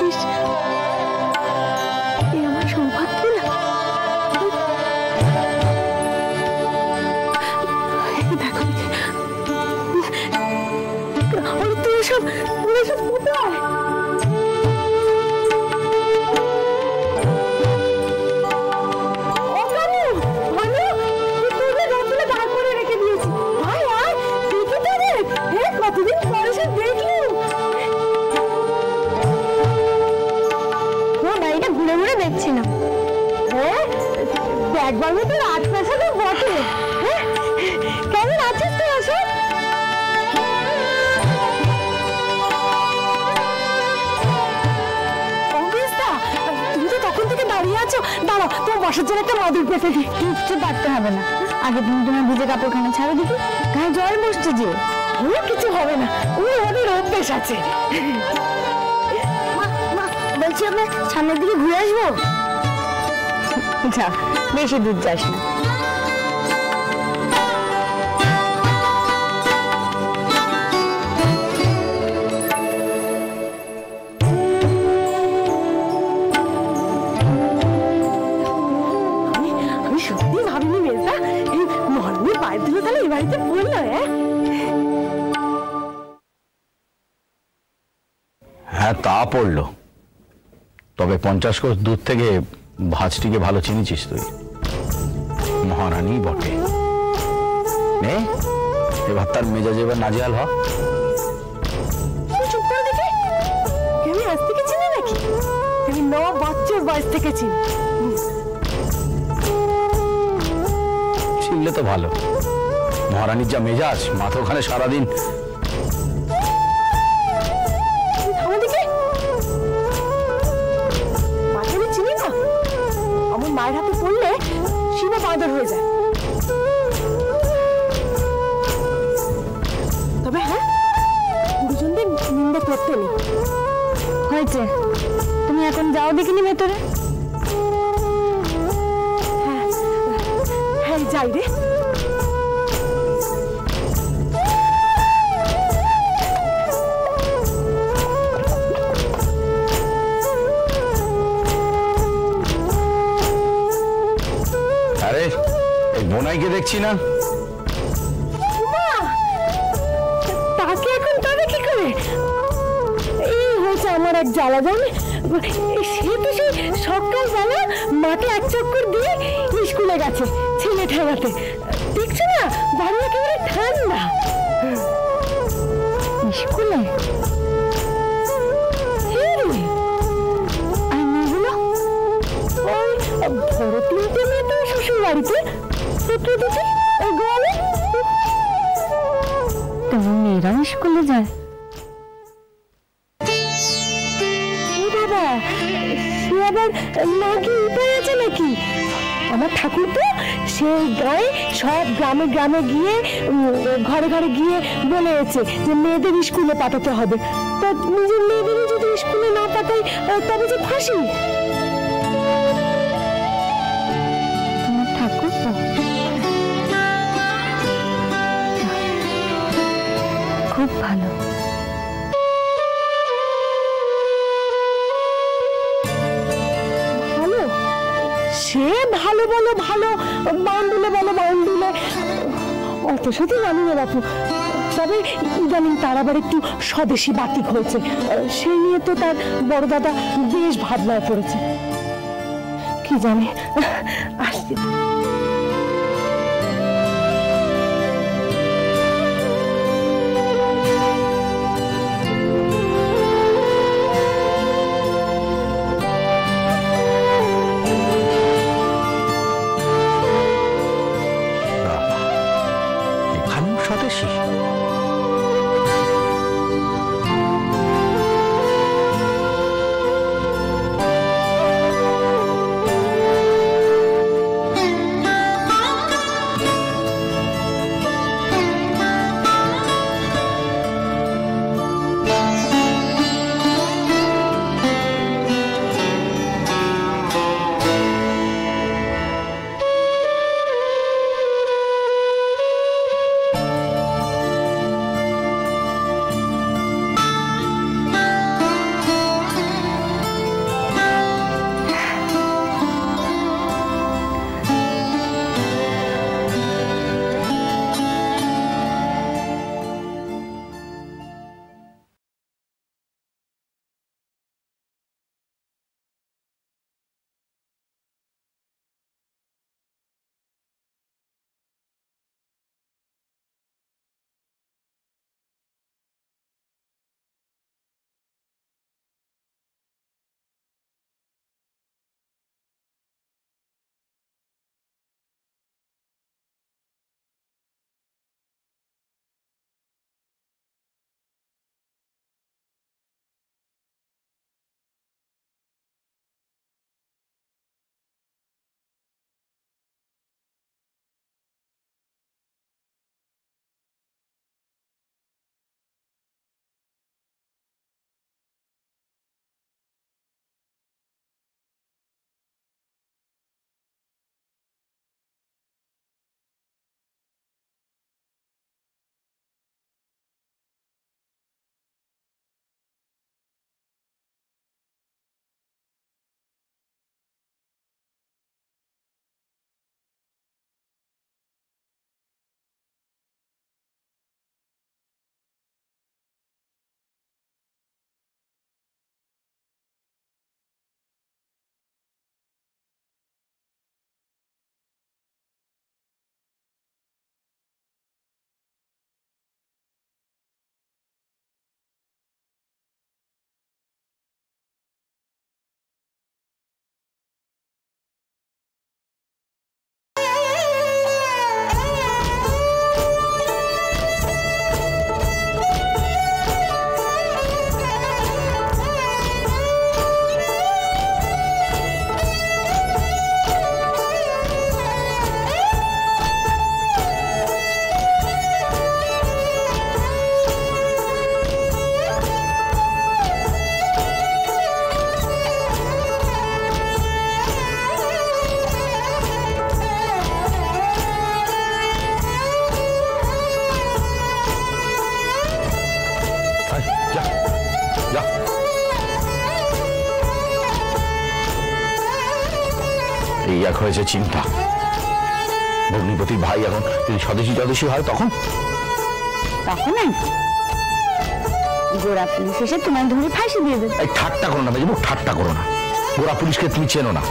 এসেছিস, এ আমার সৌভাগ্য না? দেখো তুই সব কোথায়? কতদিন পরে সে দেখলি? বাড়িটা ঘুরে ঘুরে দেখছিলাম। হ্যাঁ, একবার মতো রাত পেছানো বটে। কেমন আছিস তুই? আসো। তুমি তো তখন থেকে দাঁড়িয়ে আছো। দাঁড়াও, তোমার বসার জন্য একটা মাদুর পেতে দিই। কিচ্ছু পারতে হবে না, আগে তুমি তোমার ভিজে কাপড়খানা ছাড়ো দিদি, গায়ে জল বসছে যে। কিছু হবে না, ওদের অভ্যেস আছে। বলছি আমরা সামনের দিকে ঘুরে আসবো। যা, বেশি দূর যাস না। আমি সত্যি ভাবিনি মেজদা, এই মর্মে পায়ের দিল তাহলে এই বাড়িতে পড়লো। হ্যাঁ, তা পড়লো। তবে 50 কোষ দূর থেকে ভাঁজটিকে ভালো চিনিছিস তুই। মহারানী বটে। এবার তার মেজাজ এবার নাজেহাল হ। চুপ করে দেখে, আমি আজ থেকে চিনি নাকি? আমি 9 বছর বয়স থেকে চিনি। চিনলে তো ভালো। মহারানীর যা মেজাজ, মাথা ওখানে সারাদিন। মায়ের হাতে পড়লে সীমা বাঁদর হয়ে যায়। তবে হ্যাঁ, গুরুজনদের নিন্দে করতে নেই। হয়েছে, তুমি এখন যাও দেখিনি ভেতরে। হ্যাঁ হ্যাঁ, যাই রে। বোনাইকে দেখছি না। তাকে এখন তবে কি করে? এই হয়েছে আমার এক জ্বালা, জানি। সে তো সেই সকালবেলা মাঠে 1 চক্কর দিয়ে স্কুলে গেছে ছেলে ঠেলাতে। দেখছো না, বাড়ি একেবারে ঠান্ডা। স্কুলে আর মেয়েগুলো ধরো 3টে মেয়ে তো শ্বশুর বাড়িতে। মেয়েরা স্কুলে যায়? বাবা, সে আবার নাকি উপায় আছে নাকি? আমার ঠাকুর তো সেই গায়ে সব গ্রামে গ্রামে গিয়ে ঘরে ঘরে গিয়ে বলেছে যে মেয়েদের স্কুলে পাঠাতে হবে। তো নিজের মেয়েদের যদি স্কুলে না পাঠাই তবে যে ফাঁসি। তোমার ঠাকুর তো খুব ভালো। ভালো? সে ভালো বলো ভালো, বান্ডুলে বলো বান্ডুলে, অত সাথে জানি না বাপু। তবে ইদানিং তার আবার একটু স্বদেশী বাতিক হয়েছে, সেই নিয়ে তো তার বড় দাদা বেশ ভাবনায় পড়েছে। কি জানে, আসছে। স্বদেশী যা। এই এক হয়েছে চিন্তা, ভগ্নিপতির ভাই এখন যদি স্বদেশী হয় তখন গোড়া পুলিশ এসে তোমার ধরে ফাঁসি দিয়ে দেবে। এই ঠাট্টা করো না মেজবু, ঠাট্টা করো না। গোড়া পুলিশকে তুমি চেনো না।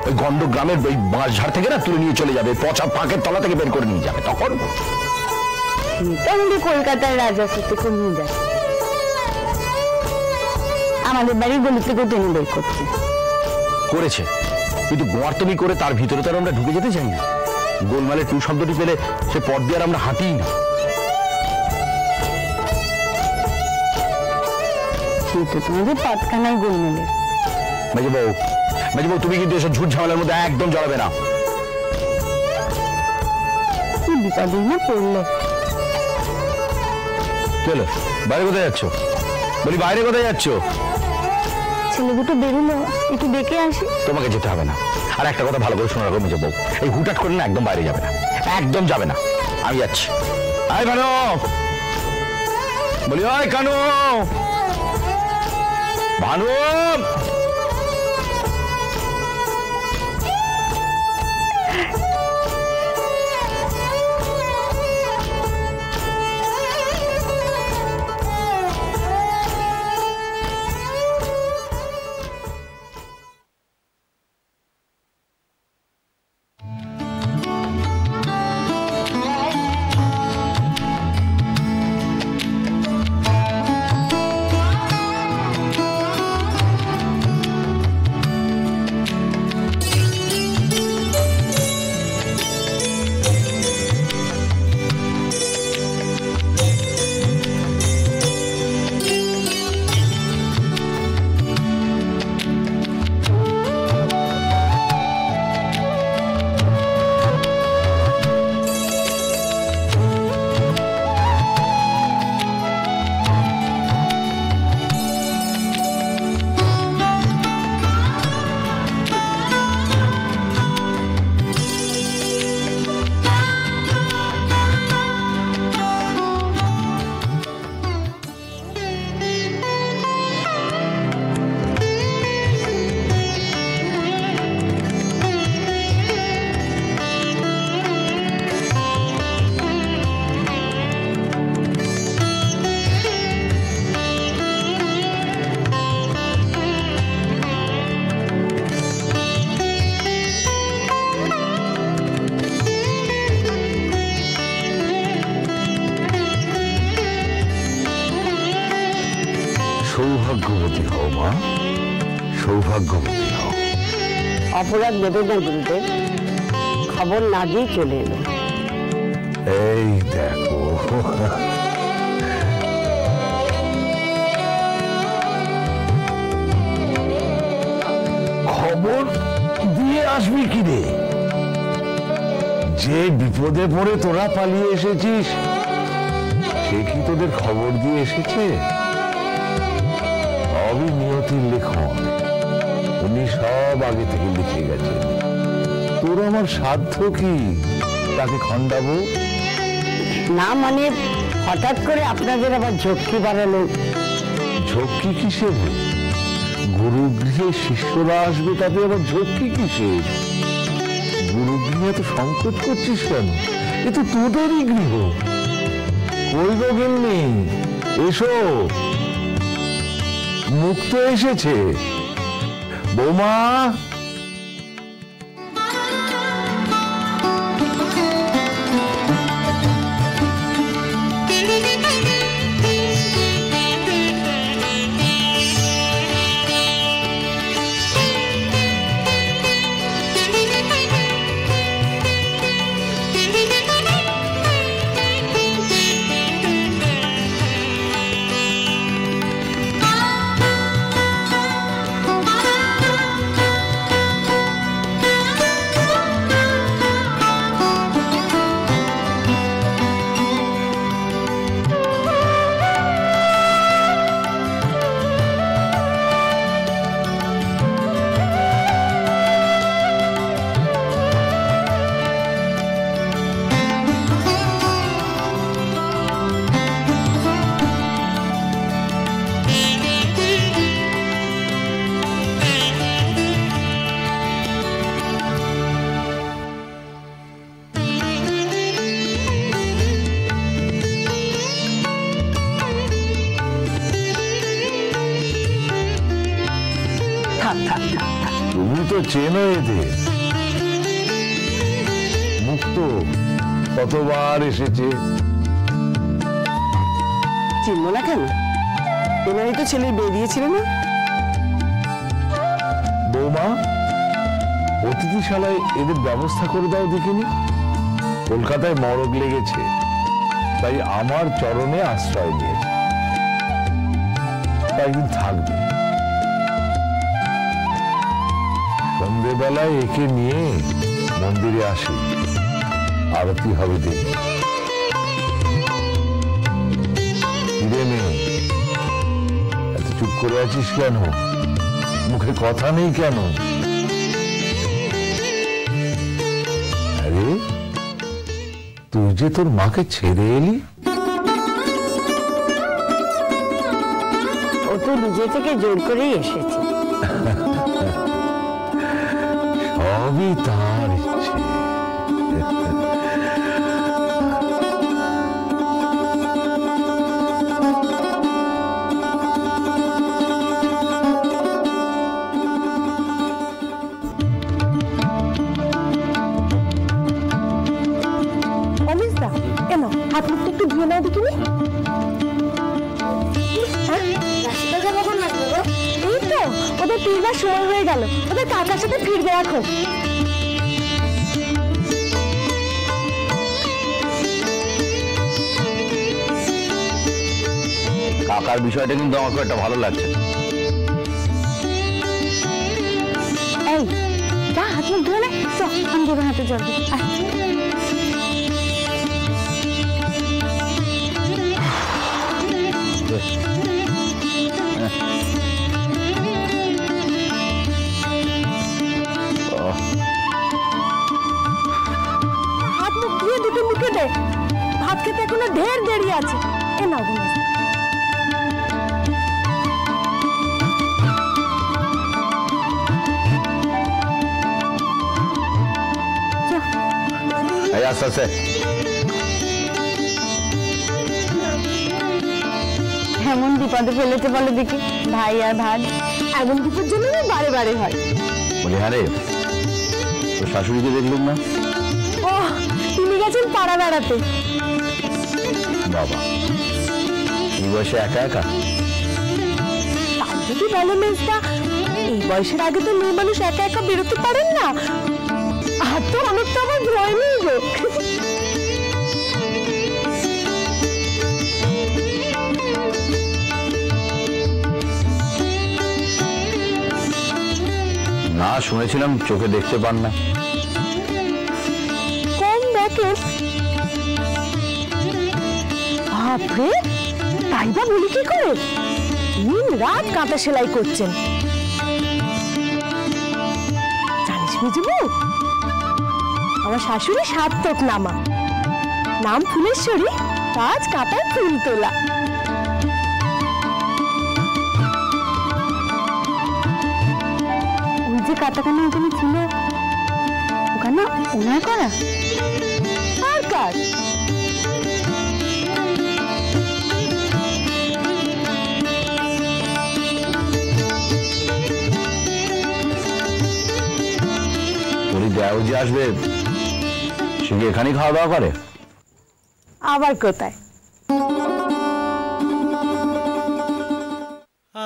ওই গন্ড গ্রামের ওই বাঁশঝাড় থেকে না তুলে নিয়ে চলে যাবে, পচা পাকের তলা থেকে বের করে নিয়ে যাবে, তখন মোটামুটি কলকাতার রাজস্ব থেকে নিয়ে যায়, আমাদের বাড়ির গলি থেকে টেনে বের করছে। করেছে, কিন্তু গোয়ার্তমি করে তার ভিতরে তো আর আমরা ঢুকে যেতে চাই না। গোলমালে টু শব্দটি পেলে সে পথ দিয়ে আর আমরা হাঁটিই না। কিন্তু তোমাদের পথখানায় গোলমালের। মেজবউ তুমি কিন্তু এসব ঝুট ঝামেলার মধ্যে একদম জড়াবে না। কি বিপদে না পড়লে। চলো, বাইরে কোথায় যাচ্ছ? বলি বাইরে কোথায় যাচ্ছ? ছেলে দুটো বেরোলো, একটু দেখে আসি। তোমাকে যেতে হবে না। আর একটা কথা ভালো করে শোনা রাখো মেজবউ, এই হুটহাট করে না একদম বাইরে যাবে না, একদম যাবে না। আমি যাচ্ছি। আয় ভানু, বলি ওই কানু, ভানু। সৌভাগ্যবতী হও মা, সৌভাগ্যবতী হও। অপরাধ দেবে না গুরুদেব, খবর না দিয়ে চলে এলো। এই দেখো, খবর দিয়ে আসবি কি রে? যে বিপদে পড়ে তোরা পালিয়ে এসেছিস, সে কি তোদের খবর দিয়ে এসেছে? সবই নিয়তির লেখন, উনি সব আগে থেকে লিখে গেছেন। তোর আমার সাধ্য কি তাকে খণ্ডাবো? না মানে হঠাৎ করে আপনাদের আবার ঝক্কি বাড়ালো। ঝক্কি কিসের? গুরুগৃহে শিষ্যরা আসবে, তাতে আবার ঝক্কি কিসের? গুরুগৃহে তো সংকোচ করছিস কেন? এ তো তোদেরই গৃহ। কই গো গিন্নি, এসো, মুক্ত এসেছে। বৌমা, তুমি তো চেনো এদের, মুক্ত কতবার এসেছে। চিনবো না কেন? এনারই তো ছেলের বিয়ে দিয়েছিল না? বৌমা, অতিথিশালায় এদের ব্যবস্থা করে দাও দেখিনি। কলকাতায় মরগ লেগেছে, তাই আমার চরণে আশ্রয় নিয়েছে, কয়েকদিন থাকবে। সন্ধ্যেবেলায় একে নিয়ে মন্দিরে আসি, আরতি হবে দেখি। ফিরে মেয়ে, এত চুপ করে আছিস কেন? মুখে কথা নেই কেন? আরে তুই যে তোর মাকে ছেড়ে এলি? ও তো নিজে থেকে জোর করেই এসেছে। সবই তার ইচ্ছে। অমিশদা, এনো হাত মুখটা একটু ধুয়ে নাও দেখিনি। এই তো ওদের ফিরবার সময় হয়ে গেল, ওদের কাকার সাথে ফিরবে এখন। কাকার বিষয়টা কিন্তু আমার খুব একটা ভালো লাগছে। এই যা হাত মুখ ধুয়ে নে, চল আমি দেবো হাতে জল দিই। হাত মুখ ধুয়ে দুটো মুখে দে, ভাত খেতে এখনো ঢের দেরি আছে। এ নাও বোন। আস্তে আস্তে। এমন বিপদে ফেলেছে বলে দেখি ভাই আর ভাগ, এমন বিপদ জন্য বারে বারে হয়। বলি হ্যাঁ রে, তোর শাশুড়িকে দেখলুম না। ও তিনি গেছেন পাড়া বেড়াতে। বাবা, এই বয়সে একা একা? তাই যদি বলে মেজদা, এই বয়সের আগে তো মেয়ে মানুষ একা একা বেরোতে পারেন না। আর তো অনেক তো আমার ভয় নেই গো। না, শুনেছিলাম চোখে দেখতে পান না। কম দেখেন? বাপরে, তাই বা বলি কি করে? দিন রাত কাঁথা সেলাই করছেন। জানিস বুঝবো, আমার শাশুড়ি সার্থক নামা, নাম ফুলেশ্বরী, কাজ কাঁথায় ফুল তোলা। ওই যে কাটাখানা ওখানে ছিল, ওখানে ওনার করা আর কাজ। বলি দেও যে আসবে, সে কি এখানেই খাওয়া দাওয়া করে? আবার কোথায়?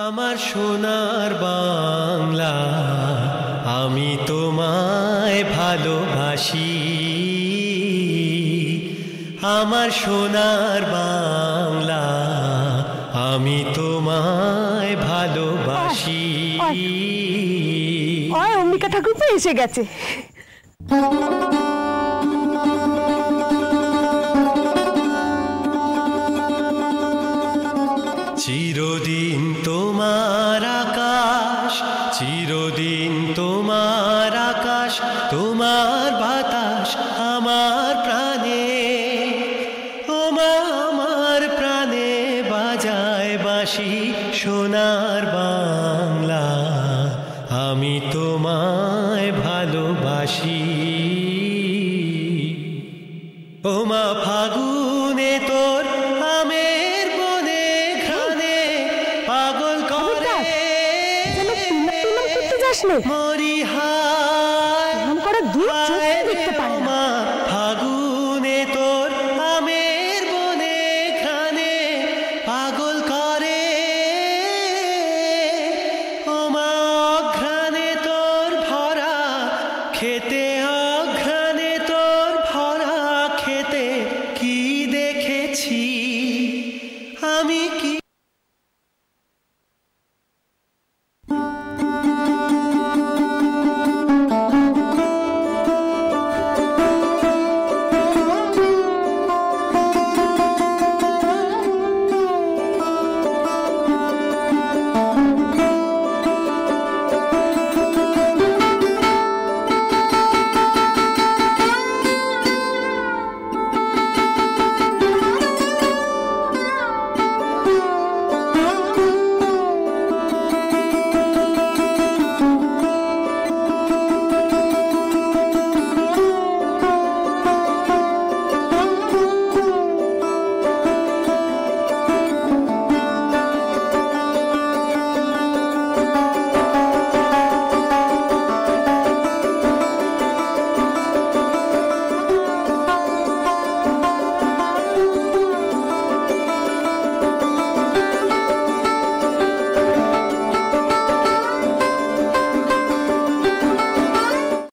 আমার সোনার বাংলা, আমি তোমায় ভালোবাসি। আমার সোনার বাংলা, আমি তোমায় ভালোবাসি। অম্বিকা ঠাকুর তো এসে গেছে। চিরদিন তোমার আকাশ, চিরদিন তোমার আকাশ, তোমার বাতাস আমার প্রাণে, ওমা আমার প্রাণে বাজায় বাঁশি। সোনার বাংলা, আমি তোমায় ভালোবাসি। ওমা ফাগুনে তোর আমের বনে ঘ্রাণে পাগল করে। আসলে? মরিহা